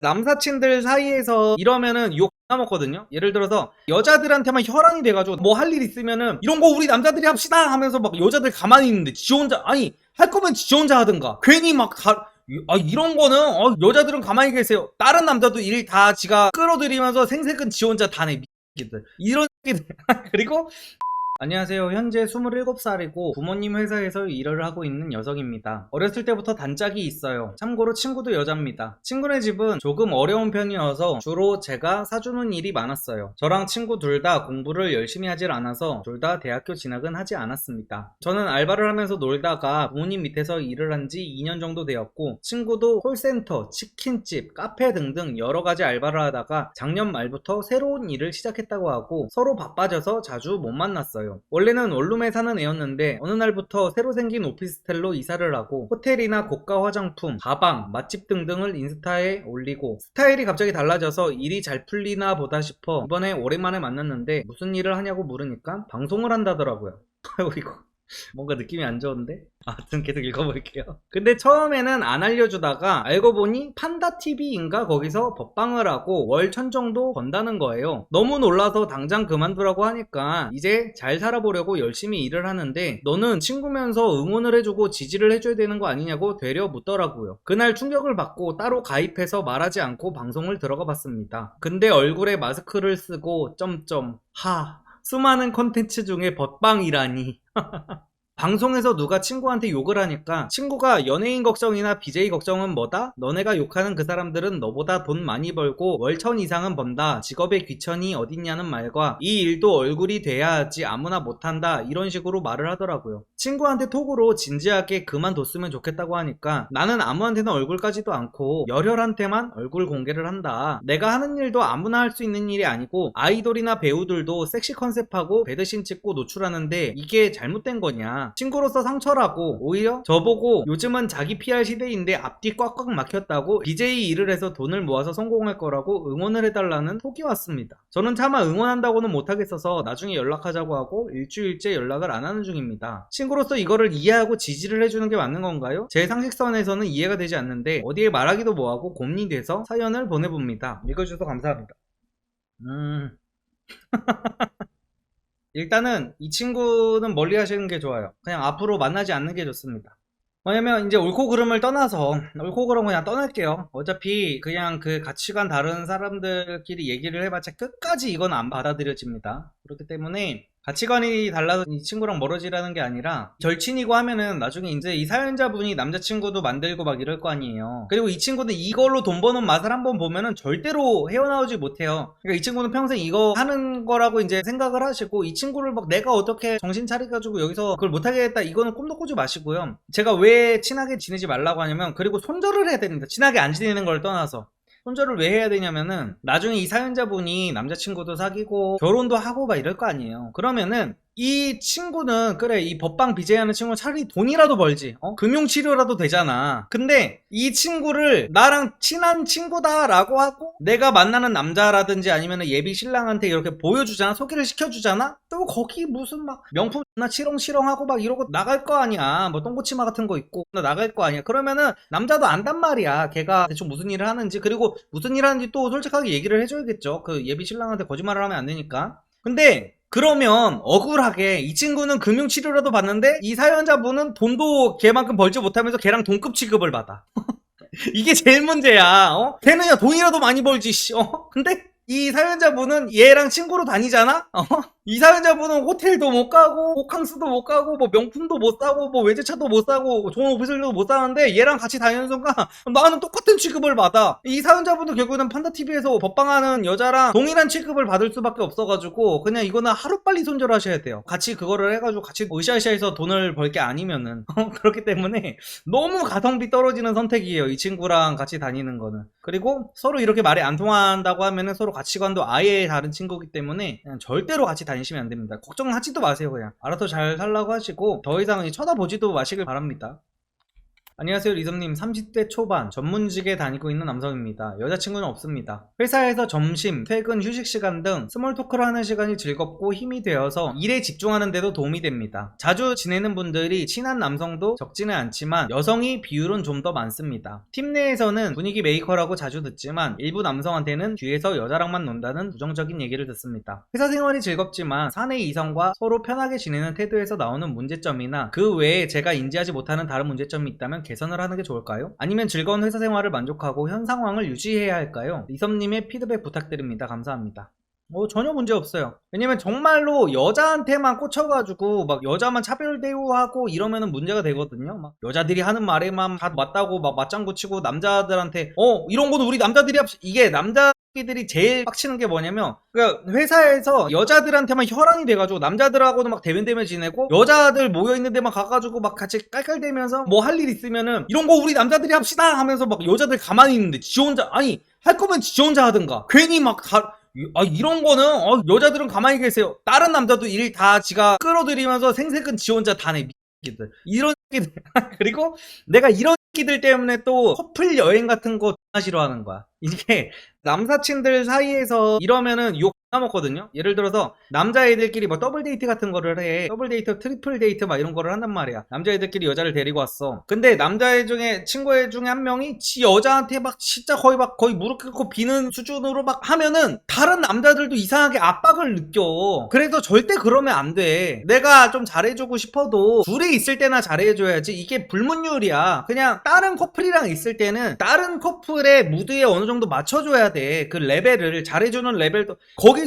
남사친들 사이에서 이러면은 욕 먹거든요. 예를 들어서 여자들한테만 혈안이 돼가지고 뭐 할 일 있으면은 이런 거 우리 남자들이 합시다 하면서 막 여자들 가만히 있는데 지 혼자, 아니 할 거면 지 혼자 하든가. 괜히 막 이런 거는 여자들은 가만히 계세요. 다른 남자도 일 다 지가 끌어들이면서 생색은 지 혼자 다 내. 미끼들 이런 새끼들. 그리고 안녕하세요. 현재 27살이고 부모님 회사에서 일을 하고 있는 여성입니다. 어렸을 때부터 단짝이 있어요. 참고로 친구도 여자입니다. 친구네 집은 조금 어려운 편이어서 주로 제가 사주는 일이 많았어요. 저랑 친구 둘 다 공부를 열심히 하질 않아서 둘 다 대학교 진학은 하지 않았습니다. 저는 알바를 하면서 놀다가 부모님 밑에서 일을 한 지 2년 정도 되었고, 친구도 콜센터, 치킨집, 카페 등등 여러 가지 알바를 하다가 작년 말부터 새로운 일을 시작했다고 하고 서로 바빠져서 자주 못 만났어요. 원래는 원룸에 사는 애였는데 어느 날부터 새로 생긴 오피스텔로 이사를 하고 호텔이나 고가 화장품, 가방, 맛집 등등을 인스타에 올리고 스타일이 갑자기 달라져서 일이 잘 풀리나 보다 싶어 이번에 오랜만에 만났는데 무슨 일을 하냐고 물으니까 방송을 한다더라고요. 아이고 이거 뭔가 느낌이 안 좋은데? 아무튼 계속 읽어볼게요. 근데 처음에는 안 알려주다가 알고 보니 판다TV인가 거기서 법방을 하고 월 1000 정도 번다는 거예요. 너무 놀라서 당장 그만두라고 하니까 이제 잘 살아보려고 열심히 일을 하는데 너는 친구면서 응원을 해주고 지지를 해줘야 되는 거 아니냐고 되려 묻더라고요. 그날 충격을 받고 따로 가입해서 말하지 않고 방송을 들어가 봤습니다. 근데 얼굴에 마스크를 쓰고 수많은 콘텐츠 중에 법방이라니. 방송에서 누가 친구한테 욕을 하니까 친구가 연예인 걱정이나 BJ 걱정은 뭐다? 너네가 욕하는 그 사람들은 너보다 돈 많이 벌고 월 1000 이상은 번다. 직업에 귀천이 어딨냐는 말과 이 일도 얼굴이 돼야 하지 아무나 못한다. 이런 식으로 말을 하더라고요. 친구한테 톡으로 진지하게 그만뒀으면 좋겠다고 하니까 나는 아무한테는 얼굴 까지도 않고 열혈한테만 얼굴 공개를 한다. 내가 하는 일도 아무나 할 수 있는 일이 아니고 아이돌이나 배우들도 섹시 컨셉하고 배드신 찍고 노출하는데 이게 잘못된 거냐. 친구로서 상처라고 오히려 저보고 요즘은 자기 PR 시대인데 앞뒤 꽉꽉 막혔다고 BJ 일을 해서 돈을 모아서 성공할 거라고 응원을 해달라는 톡이 왔습니다. 저는 차마 응원한다고는 못하겠어서 나중에 연락하자고 하고 일주일째 연락을 안 하는 중입니다. 친구로서 이거를 이해하고 지지를 해주는 게 맞는 건가요? 제 상식선에서는 이해가 되지 않는데 어디에 말하기도 뭐하고 고민이 돼서 사연을 보내봅니다. 읽어주셔서 감사합니다. 일단은 이 친구는 멀리 하시는 게 좋아요. 그냥 앞으로 만나지 않는 게 좋습니다. 왜냐면 이제 옳고 그름을 떠나서, 옳고 그름 그냥 떠날게요. 어차피 그냥 그 가치관 다른 사람들끼리 얘기를 해봤자 끝까지 이건 안 받아들여집니다. 그렇기 때문에 가치관이 달라서 이 친구랑 멀어지라는 게 아니라 절친이고 하면은 나중에 이제 이 사연자분이 남자친구도 만들고 막 이럴 거 아니에요. 그리고 이 친구는 이걸로 돈 버는 맛을 한번 보면은 절대로 헤어나오지 못해요. 그러니까 이 친구는 평생 이거 하는 거라고 이제 생각을 하시고 이 친구를 막 내가 어떻게 정신 차려가지고 여기서 그걸 못하겠다 이거는 꿈도 꾸지 마시고요. 제가 왜 친하게 지내지 말라고 하냐면 그리고 손절을 해야 됩니다. 친하게 안 지내는 걸 떠나서 손절을 왜 해야 되냐면은 나중에 이 사연자분이 남자친구도 사귀고 결혼도 하고 막 이럴 거 아니에요. 그러면은 이 친구는 그래 이 법방 BJ 하는 친구는 차라리 돈이라도 벌지 금융치료라도 되잖아. 근데 이 친구를 나랑 친한 친구다라고 하고 내가 만나는 남자라든지 아니면 예비 신랑한테 이렇게 보여주잖아. 소개를 시켜주잖아. 또 거기 무슨 막 명품 나 치렁치렁하고 막 이러고 나갈 거 아니야. 뭐 똥꼬치마 같은 거 입고 나 나갈 거 아니야. 그러면은 남자도 안단 말이야. 걔가 대충 무슨 일을 하는지. 그리고 무슨 일 하는지 또 솔직하게 얘기를 해줘야겠죠. 그 예비 신랑한테 거짓말을 하면 안 되니까. 근데 그러면 억울하게 이 친구는 금융치료라도 받는데 이 사연자분은 돈도 걔만큼 벌지 못하면서 걔랑 동급 취급을 받아. 이게 제일 문제야. 걔는 야 돈이라도 많이 벌지. 근데 이 사연자분은 얘랑 친구로 다니잖아? 이 사연자분은 호텔도 못 가고 호캉스도 못 가고 뭐 명품도 못 사고 뭐 외제차도 못 사고 좋은 오피스텔도 못 사는데 얘랑 같이 다니는 순간 나는 똑같은 취급을 받아. 이 사연자분도 결국에는 판다TV에서 법방하는 여자랑 동일한 취급을 받을 수밖에 없어가지고 그냥 이거는 하루빨리 손절하셔야 돼요. 같이 그거를 해가지고 같이 으쌰으쌰해서 돈을 벌 게 아니면은 그렇기 때문에 너무 가성비 떨어지는 선택이에요. 이 친구랑 같이 다니는 거는. 그리고 서로 이렇게 말이 안 통한다고 하면은 서로 가치관도 아예 다른 친구이기 때문에 그냥 절대로 같이 다니시면 안 됩니다. 걱정하지도 마세요. 그냥 알아서 잘 살라고 하시고 더 이상 쳐다보지도 마시길 바랍니다. 안녕하세요, 리썸님. 30대 초반 전문직에 다니고 있는 남성입니다. 여자친구는 없습니다. 회사에서 점심, 퇴근, 휴식 시간 등 스몰 토크를 하는 시간이 즐겁고 힘이 되어서 일에 집중하는 데도 도움이 됩니다. 자주 지내는 분들이 친한 남성도 적지는 않지만 여성이 비율은 좀 더 많습니다. 팀 내에서는 분위기 메이커라고 자주 듣지만 일부 남성한테는 뒤에서 여자랑만 논다는 부정적인 얘기를 듣습니다. 회사 생활이 즐겁지만 사내 이성과 서로 편하게 지내는 태도에서 나오는 문제점이나 그 외에 제가 인지하지 못하는 다른 문제점이 있다면 개선을 하는 게 좋을까요? 아니면 즐거운 회사 생활을 만족하고 현 상황을 유지해야 할까요? 리썸님의 피드백 부탁드립니다. 감사합니다. 전혀 문제 없어요. 왜냐면 정말로 여자한테만 꽂혀가지고 막 여자만 차별 대우하고 이러면은 문제가 되거든요. 막 여자들이 하는 말에만 다 맞다고 막 맞장구 치고 남자들한테 이런 거는 우리 남자들이 이게 남자들이 제일 빡치는 게 뭐냐면 그러니까 회사에서 여자들한테만 혈안이 돼가지고 남자들하고는 막 대면대면 지내고 여자들 모여있는 데만 가가지고 막 같이 깔깔대면서 뭐 할 일 있으면은 이런 거 우리 남자들이 합시다 하면서 막 여자들 가만히 있는데 지 혼자 아니 할 거면 지 혼자 하든가 괜히 막 이런 거는 여자들은 가만히 계세요. 다른 남자도 일 다 지가 끌어들이면서 생색은 지 혼자 다 내. 미끼들 이런 끼들 그리고 내가 이런 끼들 때문에 또 커플 여행 같은 거 존나 싫어하는 거야. 이게 남사친들 사이에서 이러면은 욕 먹거든요. 예를 들어서 남자애들끼리 뭐 더블 데이트 같은 거를 해. 더블 데이트, 트리플 데이트 막 이런 거를 한단 말이야. 남자애들끼리 여자를 데리고 왔어. 근데 남자애 중에 친구애 중에 한 명이 지 여자한테 막 진짜 거의 무릎 꿇고 비는 수준으로 막 하면은 다른 남자들도 이상하게 압박을 느껴. 그래서 절대 그러면 안 돼. 내가 좀 잘해주고 싶어도 둘이 있을 때나 잘해줘야지. 이게 불문율이야. 그냥 다른 커플이랑 있을 때는 다른 커플의 무드에 어느 정도 맞춰줘야 돼. 그 레벨을 잘해주는 레벨도 거기서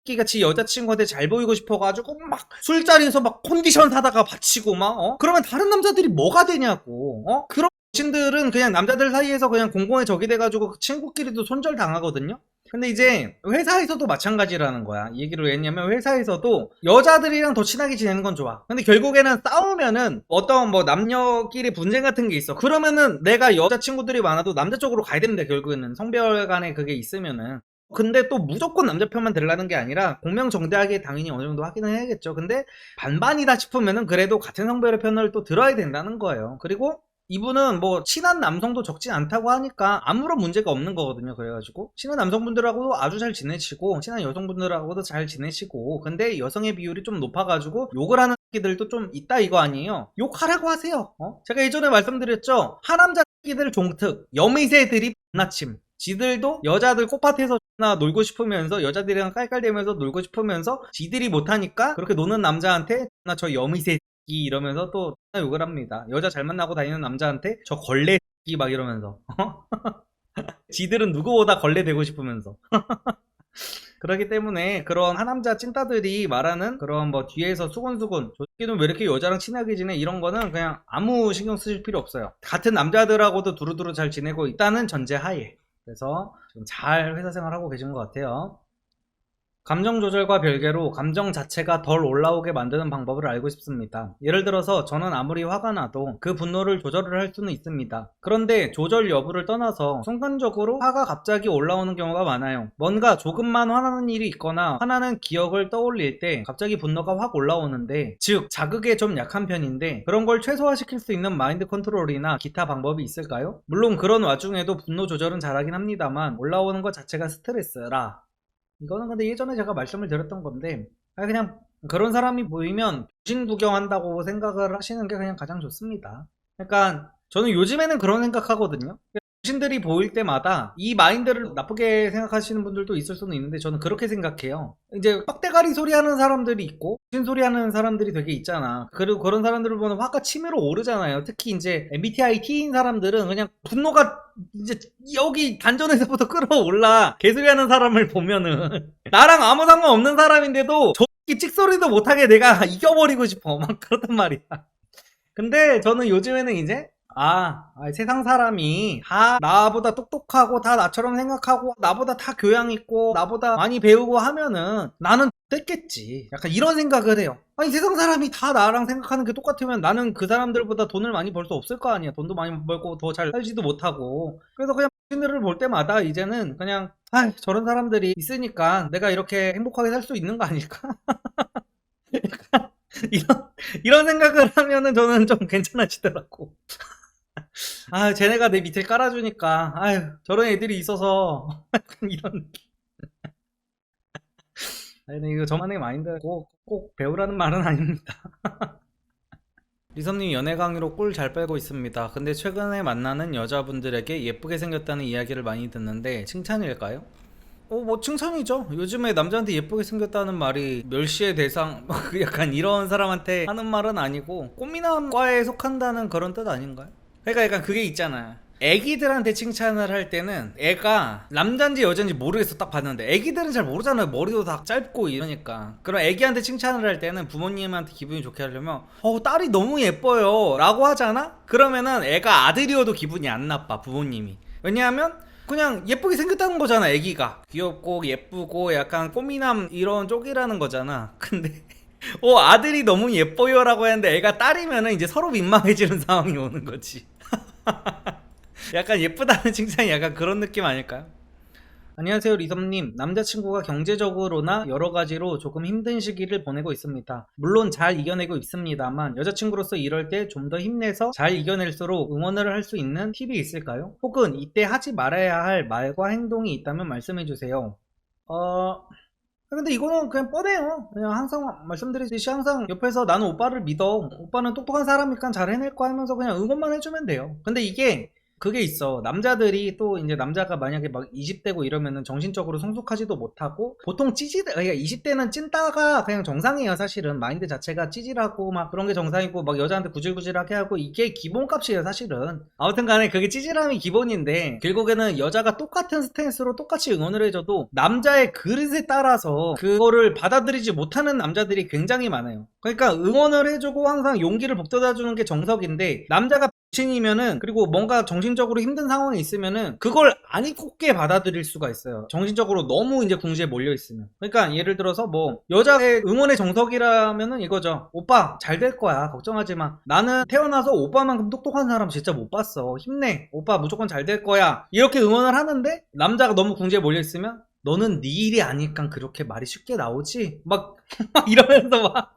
미끼같이 여자친구한테 잘 보이고 싶어가지고 막 술자리에서 막 컨디션 사다가 바치고 막 그러면 다른 남자들이 뭐가 되냐고. 그런 신들은 그냥 남자들 사이에서 그냥 공공의 적이 돼가지고 친구끼리도 손절당하거든요. 근데 이제 회사에서도 마찬가지라는 거야. 이 얘기를 왜 했냐면 회사에서도 여자들이랑 더 친하게 지내는 건 좋아. 근데 결국에는 싸우면은 어떤 뭐 남녀끼리 분쟁 같은 게 있어. 그러면은 내가 여자친구들이 많아도 남자 쪽으로 가야 되는데 결국에는 성별 간에 그게 있으면은. 근데 또 무조건 남자 편만 들라는 게 아니라 공명정대하게 당연히 어느 정도 확인을 해야겠죠. 근데 반반이다 싶으면은 그래도 같은 성별의 편을 또 들어야 된다는 거예요. 그리고 이분은 뭐 친한 남성도 적지 않다고 하니까 아무런 문제가 없는 거거든요. 그래가지고 친한 남성분들하고도 아주 잘 지내시고 친한 여성분들하고도 잘 지내시고 근데 여성의 비율이 좀 높아가지고 욕을 하는 새끼들도 좀 있다 이거 아니에요. 욕하라고 하세요. 제가 예전에 말씀드렸죠. 하남자 새끼들 종특 여미새들이 낫침 지들도 여자들 꽃밭에서 놀고 싶으면서 여자들이랑 깔깔대면서 놀고 싶으면서 지들이 못하니까 그렇게 노는 남자한테 나 저 여미새 이러면서 또 욕을 합니다. 여자 잘 만나고 다니는 남자한테 저 걸레 막 이러면서 지들은 누구보다 걸레 되고 싶으면서 그렇기 때문에 그런 하남자 찐따들이 말하는 그런 뭐 뒤에서 수근수근 저 새끼는 왜 이렇게 여자랑 친하게 지내 이런 거는 그냥 아무 신경 쓰실 필요 없어요. 같은 남자들하고도 두루두루 잘 지내고 있다는 전제 하에 그래서 지금 잘 회사 생활하고 계신 것 같아요. 감정 조절과 별개로 감정 자체가 덜 올라오게 만드는 방법을 알고 싶습니다. 예를 들어서 저는 아무리 화가 나도 그 분노를 조절을 할 수는 있습니다. 그런데 조절 여부를 떠나서 순간적으로 화가 갑자기 올라오는 경우가 많아요. 뭔가 조금만 화나는 일이 있거나 화나는 기억을 떠올릴 때 갑자기 분노가 확 올라오는데 즉 자극에 좀 약한 편인데 그런 걸 최소화시킬 수 있는 마인드 컨트롤이나 기타 방법이 있을까요? 물론 그런 와중에도 분노 조절은 잘하긴 합니다만 올라오는 것 자체가 스트레스라 이거는 근데 예전에 제가 말씀을 드렸던 건데 그냥 그런 사람이 보이면 병신 구경한다고 생각을 하시는 게 그냥 가장 좋습니다. 그러니까 저는 요즘에는 그런 생각하거든요. 병신들이 보일 때마다 이 마인드를 나쁘게 생각하시는 분들도 있을 수는 있는데 저는 그렇게 생각해요. 이제 빡대가리 소리 하는 사람들이 있고 병신 소리 하는 사람들이 되게 있잖아. 그리고 그런 사람들을 보면 화가 치밀어 오르잖아요. 특히 이제 MBTI T인 사람들은 그냥 분노가 이제 여기 단전에서부터 끌어올라. 개소리 하는 사람을 보면은 나랑 아무 상관없는 사람인데도 저 찍소리도 못하게 내가 이겨버리고 싶어. 막 그렇단 말이야. 근데 저는 요즘에는 이제 세상 사람이 다 나보다 똑똑하고 다 나처럼 생각하고 나보다 다 교양 있고 나보다 많이 배우고 하면은 나는 됐겠지. 약간 이런 생각을 해요. 아니 세상 사람이 다 나랑 생각하는 게 똑같으면 나는 그 사람들보다 돈을 많이 벌 수 없을 거 아니야. 돈도 많이 벌고 더 잘 살지도 못하고. 그래서 그냥 신들을 볼 때마다 이제는 그냥 저런 사람들이 있으니까 내가 이렇게 행복하게 살 수 있는 거 아닐까? 이런 생각을 하면은 저는 좀 괜찮아지더라고. 아, 쟤네가 내 밑을 깔아주니까, 아유, 저런 애들이 있어서, 이런 느낌. 아니, 근데 이거 저만의 마인드 꼭 배우라는 말은 아닙니다. 리섭님 연애 강의로 꿀 잘 빨고 있습니다. 근데 최근에 만나는 여자분들에게 예쁘게 생겼다는 이야기를 많이 듣는데 칭찬일까요? 뭐 칭찬이죠. 요즘에 남자한테 예쁘게 생겼다는 말이 멸시의 대상 약간 이런 사람한테 하는 말은 아니고 꽃미남과에 속한다는 그런 뜻 아닌가요? 그러니까 약간 그게 있잖아. 애기들한테 칭찬을 할 때는 애가 남잔지 여잔지 모르겠어 딱 봤는데 애기들은 잘 모르잖아요. 머리도 다 짧고 이러니까. 그럼 애기한테 칭찬을 할 때는 부모님한테 기분이 좋게 하려면 딸이 너무 예뻐요 라고 하잖아? 그러면은 애가 아들이어도 기분이 안 나빠 부모님이. 왜냐하면 그냥 예쁘게 생겼다는 거잖아. 애기가 귀엽고 예쁘고 약간 꽃미남 이런 쪽이라는 거잖아. 근데 아들이 너무 예뻐요 라고 했는데 애가 딸이면은 이제 서로 민망해지는 상황이 오는 거지. 약간 예쁘다는 칭찬이 약간 그런 느낌 아닐까요? 안녕하세요 리섭님. 남자친구가 경제적으로나 여러가지로 조금 힘든 시기를 보내고 있습니다. 물론 잘 이겨내고 있습니다만 여자친구로서 이럴 때 좀 더 힘내서 잘 이겨낼수록 응원을 할 수 있는 팁이 있을까요? 혹은 이때 하지 말아야 할 말과 행동이 있다면 말씀해주세요. 근데 이거는 그냥 뻔해요. 그냥 항상 말씀드리듯이 항상 옆에서 나는 오빠를 믿어. 오빠는 똑똑한 사람이니까 잘 해낼 거 하면서 그냥 응원만 해주면 돼요. 근데 이게 그게 있어. 남자들이 또 이제 남자가 만약에 막 20대고 이러면은 정신적으로 성숙하지도 못하고 보통 그러니까 20대는 찐따가 그냥 정상이에요. 사실은 마인드 자체가 찌질하고 막 그런 게 정상이고 막 여자한테 구질구질하게 하고 이게 기본값이에요. 사실은. 아무튼 간에 그게 찌질함이 기본인데 결국에는 여자가 똑같은 스탠스로 똑같이 응원을 해줘도 남자의 그릇에 따라서 그거를 받아들이지 못하는 남자들이 굉장히 많아요. 그러니까 응원을 해주고 항상 용기를 북돋아주는 게 정석인데 남자가 신이면은 그리고 뭔가 정신적으로 힘든 상황이 있으면은 그걸 안 입게 받아들일 수가 있어요. 정신적으로 너무 이제 궁지에 몰려 있으면. 그러니까 예를 들어서 뭐 여자의 응원의 정석이라면은 이거죠. 오빠 잘 될 거야. 걱정하지 마. 나는 태어나서 오빠만큼 똑똑한 사람 진짜 못 봤어. 힘내. 오빠 무조건 잘 될 거야. 이렇게 응원을 하는데 남자가 너무 궁지에 몰려 있으면 너는 네 일이 아니까 그렇게 말이 쉽게 나오지? 막 이러면서 막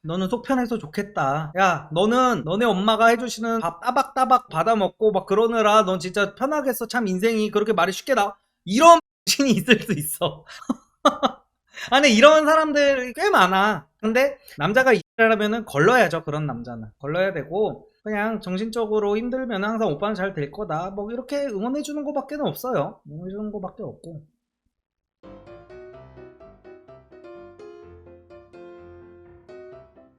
너는 속 편해서 좋겠다. 야, 너는 너네 엄마가 해주시는 밥 따박따박 받아 먹고 막 그러느라 넌 진짜 편하겠어. 참 인생이 그렇게 말이 쉽게 나와. 이런 신이 있을 수 있어. 아니, 이런 사람들이 꽤 많아. 근데 남자가 일을 하면은 걸러야죠. 그런 남자는. 걸러야 되고, 그냥 정신적으로 힘들면 항상 오빠는 잘 될 거다. 뭐 이렇게 응원해주는 거밖에 없어요. 응원해주는 거밖에 없고.